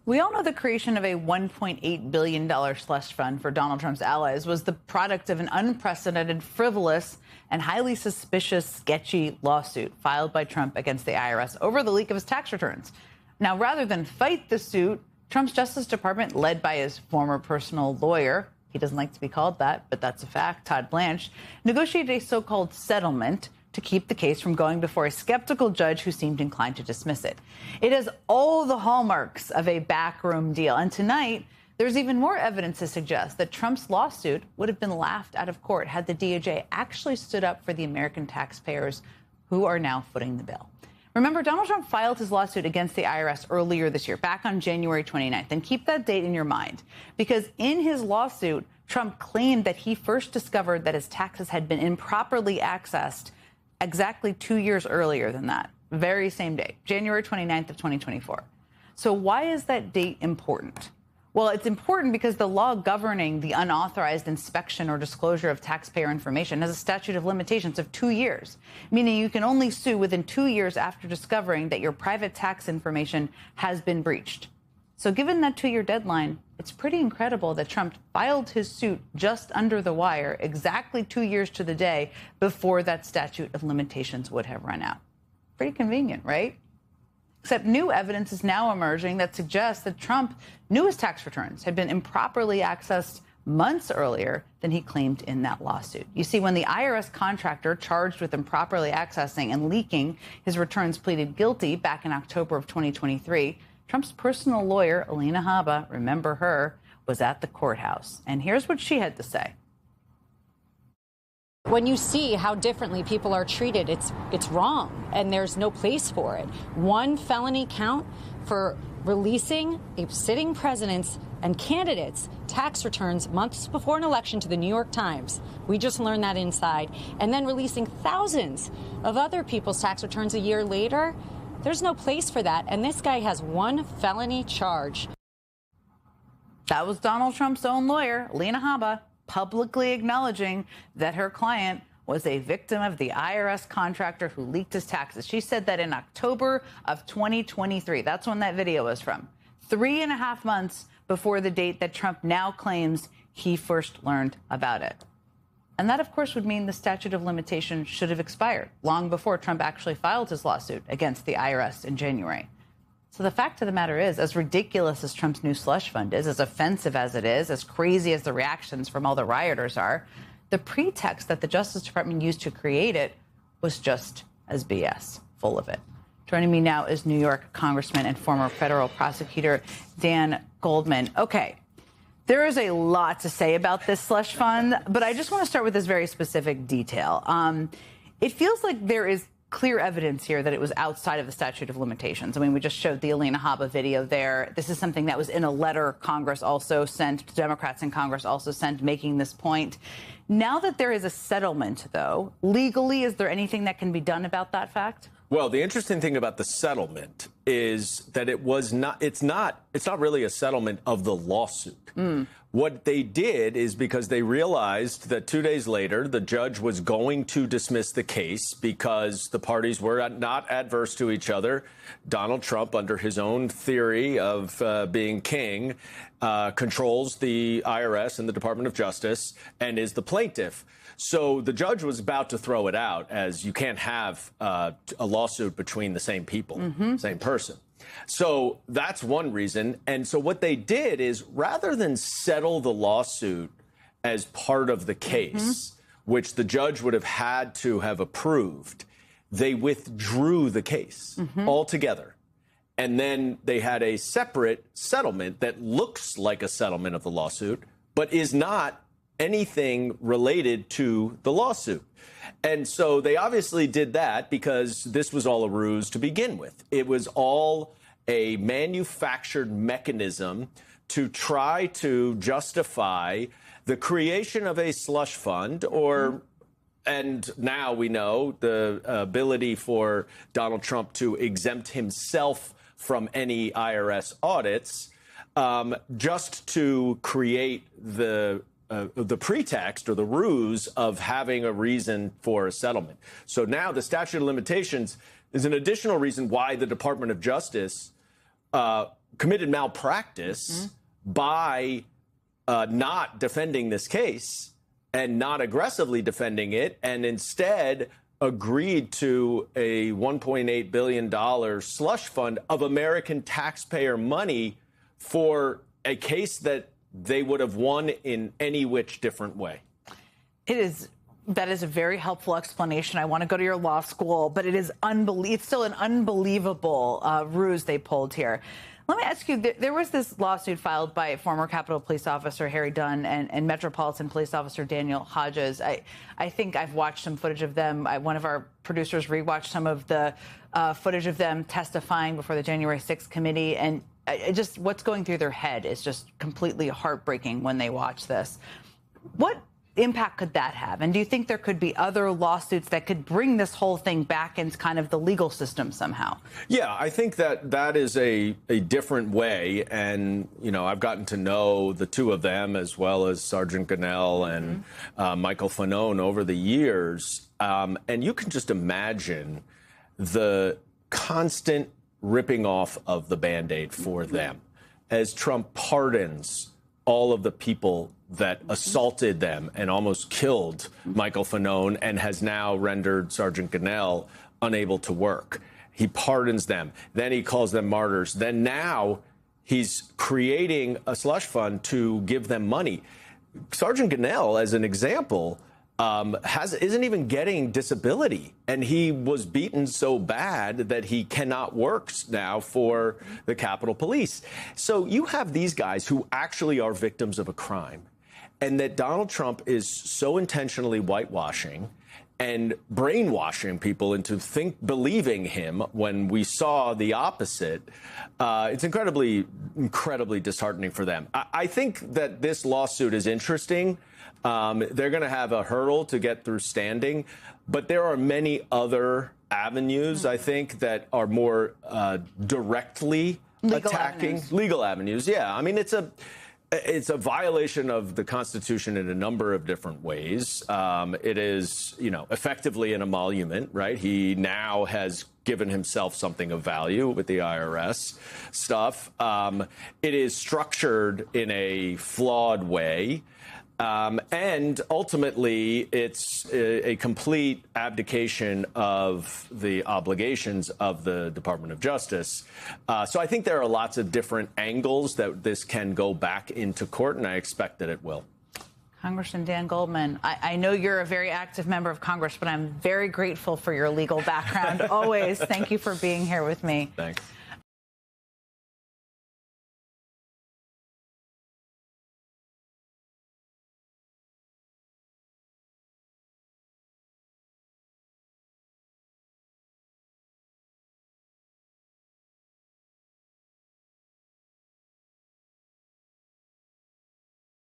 We all know the creation of a $1.8 billion slush fund for Donald Trump's allies was the product of an unprecedented, frivolous, and highly suspicious, sketchy lawsuit filed by Trump against the IRS over the leak of his tax returns. Now, rather than fight the suit, Trump's Justice Department, led by his former personal lawyer, he doesn't like to be called that, but that's a fact, Todd Blanche, negotiated a so-called settlement to keep the case from going before a skeptical judge who seemed inclined to dismiss it. It has all the hallmarks of a backroom deal. And tonight, there's even more evidence to suggest that Trump's lawsuit would have been laughed out of court had the DOJ actually stood up for the American taxpayers who are now footing the bill. Remember, Donald Trump filed his lawsuit against the IRS earlier this year, back on January 29th. And keep that date in your mind, because in his lawsuit, Trump claimed that he first discovered that his taxes had been improperly accessed exactly 2 years earlier than that, very same day, January 29th of 2024. So why is that date important? Well, it's important because the law governing the unauthorized inspection or disclosure of taxpayer information has a statute of limitations of 2 years, meaning you can only sue within 2 years after discovering that your private tax information has been breached. So given that 2-year deadline, it's pretty incredible that Trump filed his suit just under the wire exactly 2 years to the day before that statute of limitations would have run out. Pretty convenient, right? Except new evidence is now emerging that suggests that Trump knew his tax returns had been improperly accessed months earlier than he claimed in that lawsuit. You see, when the IRS contractor charged with improperly accessing and leaking his returns pleaded guilty back in October of 2023, Trump's personal lawyer, Alina Habba, remember her, was at the courthouse. And here's what she had to say. When you see how differently people are treated, it's wrong, and there's no place for it. One felony count for releasing a sitting president's and candidates' tax returns months before an election to the New York Times. We just learned that inside. And then releasing thousands of other people's tax returns a year later. There's no place for that. And this guy has one felony charge. That was Donald Trump's own lawyer, Alina Habba, publicly acknowledging that her client was a victim of the IRS contractor who leaked his taxes. She said that in October of 2023. That's when that video was from. 3.5 months before the date that Trump now claims he first learned about it. And that, of course, would mean the statute of limitations should have expired long before Trump actually filed his lawsuit against the IRS in January. So the fact of the matter is, as ridiculous as Trump's new slush fund is, as offensive as it is, as crazy as the reactions from all the rioters are, the pretext that the Justice Department used to create it was just as BS, full of it. Joining me now is New York Congressman and former federal prosecutor Dan Goldman. Okay. There is a lot to say about this slush fund, but I just want to start with this very specific detail. It feels like there is clear evidence here that it was outside of the statute of limitations. I mean, we just showed the Alina Habba video there. This is something that was in a letter Congress also sent, Democrats in Congress also sent, making this point. Now that there is a settlement, though, legally, is there anything that can be done about that fact? Well, the interesting thing about the settlement is that it's not really a settlement of the lawsuit. What they did is because they realized that 2 days later, the judge was going to dismiss the case because the parties were not adverse to each other. Donald Trump, under his own theory of being king, controls the IRS and the Department of Justice and is the plaintiff. So the judge was about to throw it out, as you can't have a lawsuit between the same people, same person. So that's one reason. And so what they did is, rather than settle the lawsuit as part of the case, which the judge would have had to have approved, they withdrew the case altogether. And then they had a separate settlement that looks like a settlement of the lawsuit, but is not anything related to the lawsuit. And so they obviously did that because this was all a ruse to begin with. It was all a manufactured mechanism to try to justify the creation of a slush fund, and now we know the ability for Donald Trump to exempt himself from any IRS audits, just to create the pretext or the ruse of having a reason for a settlement. So now the statute of limitations is an additional reason why the Department of Justice committed malpractice by not defending this case and not aggressively defending it, and instead agreed to a $1.8 billion slush fund of American taxpayer money for a case that they would have won in any which different way. That is a very helpful explanation. I want to go to your law school, but it's still an unbelievable ruse they pulled here. Let me ask you, there was this lawsuit filed by former Capitol Police Officer Harry Dunn and Metropolitan Police Officer Daniel Hodges. I think I've watched some footage of them. One of our producers rewatched some of the footage of them testifying before the January 6th committee, and just what's going through their head is just completely heartbreaking when they watch this. What impact could that have? And do you think there could be other lawsuits that could bring this whole thing back into kind of the legal system somehow? Yeah, I think that is a different way. And, I've gotten to know the two of them as well as Sergeant Gonell and Michael Fanone over the years. And you can just imagine the constant ripping off of the Band-Aid for them as Trump pardons all of the people that assaulted them and almost killed Michael Fanone and has now rendered Sergeant Gonell unable to work. He pardons them. Then he calls them martyrs. Then now he's creating a slush fund to give them money. Sergeant Gonell, as an example, isn't even getting disability, and he was beaten so bad that he cannot work now for the Capitol Police. So you have these guys who actually are victims of a crime, and that Donald Trump is so intentionally whitewashing and brainwashing people into believing him when we saw the opposite. It's incredibly disheartening for them. I think that this lawsuit is interesting. They're going to have a hurdle to get through standing, but there are many other avenues, I think, that are more directly attacking legal avenues. Yeah, I mean, it's a violation of the Constitution in a number of different ways. It is, effectively an emolument, right? He now has given himself something of value with the IRS stuff. It is structured in a flawed way. And ultimately, it's a complete abdication of the obligations of the Department of Justice. So I think there are lots of different angles that this can go back into court, and I expect that it will. Congressman Dan Goldman, I know you're a very active member of Congress, but I'm very grateful for your legal background. Always. Thank you for being here with me. Thanks.